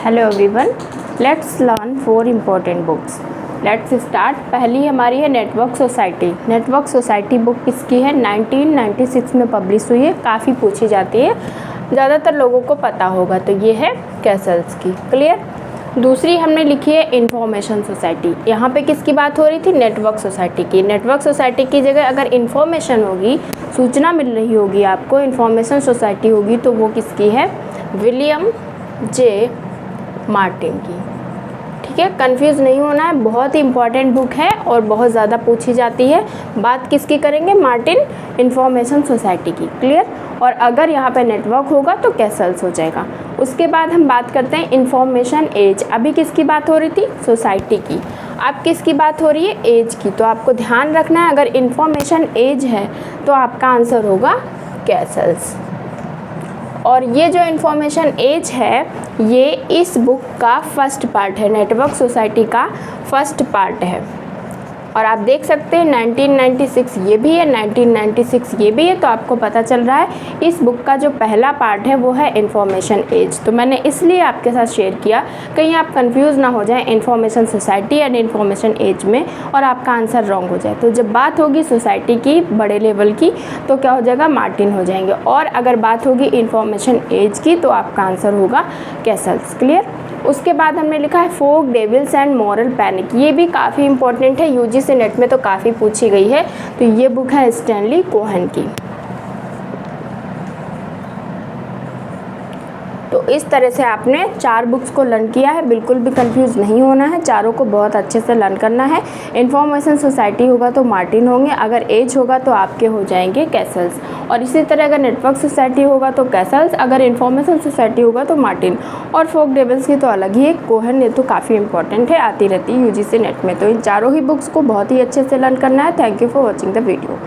Hello everyone, let's learn 4 important books. Let's start. पहली हमारी है network society. Network society book किसकी है? 1996 में पब्लिश हुई है, काफ़ी पूछी जाती है, ज़्यादातर लोगों को पता होगा। तो ये है कैसल्स की। क्लियर। दूसरी हमने लिखी है इंफॉर्मेशन सोसाइटी। यहाँ पे किसकी बात हो रही थी? नेटवर्क सोसाइटी की। नेटवर्क सोसाइटी की जगह अगर इन्फॉर्मेशन होगी, सूचना मिल रही होगी आपको, इन्फॉर्मेशन सोसाइटी होगी, तो वो किसकी है? विलियम जे मार्टिन की। ठीक है, कंफ्यूज नहीं होना है, बहुत ही इंपॉर्टेंट बुक है और बहुत ज़्यादा पूछी जाती है। बात किसकी करेंगे? मार्टिन इंफॉर्मेशन सोसाइटी की। क्लियर। और अगर यहाँ पे नेटवर्क होगा तो कैसल्स हो जाएगा। उसके बाद हम बात करते हैं इंफॉर्मेशन एज। अभी किसकी बात हो रही थी? सोसाइटी की। अब किसकी बात हो रही है? एज की। तो आपको ध्यान रखना है, अगर इंफॉर्मेशन एज है तो आपका आंसर होगा कैसल्स। और ये जो इन्फॉर्मेशन एज है, ये इस बुक का फर्स्ट पार्ट है, नेटवर्क सोसाइटी का फर्स्ट पार्ट है। और आप देख सकते हैं 1996 ये भी है, 1996 ये भी है। तो आपको पता चल रहा है इस बुक का जो पहला पार्ट है वो है इन्फॉर्मेशन एज। तो मैंने इसलिए आपके साथ शेयर किया, कहीं आप कंफ्यूज ना हो जाएं information society and information age में और आपका आंसर रॉन्ग हो जाए। तो जब बात होगी सोसाइटी की बड़े लेवल की तो क्या हो जाएगा? मार्टिन हो जाएंगे। और अगर बात होगी इन्फॉर्मेशन एज की तो आपका आंसर होगा कैसल्स। क्लियर। उसके बाद हमने लिखा है फोक डेविल्स एंड मॉरल पैनिक। ये भी काफ़ी इंपॉर्टेंट है, यूजीसी नेट में तो काफ़ी पूछी गई है। तो ये बुक है स्टैनली कोहेन की। तो इस तरह से आपने 4 बुक्स को लर्न किया है। बिल्कुल भी कंफ्यूज नहीं होना है, चारों को बहुत अच्छे से लर्न करना है। इन्फॉर्मेशन सोसाइटी होगा तो मार्टिन होंगे, अगर एज होगा तो आपके हो जाएंगे कैसल्स। और इसी तरह अगर नेटवर्क सोसाइटी होगा तो कैसल्स, अगर इन्फॉर्मेशन सोसाइटी होगा तो मार्टिन। और फोक डेविल्स की तो अलग ही है, कोहेन। ये तो काफ़ी इंपॉर्टेंट है, आती रहती है यूजीसी नेट में। तो इन चारों ही बुक्स को बहुत ही अच्छे से लर्न करना है। Thank you for watching the video.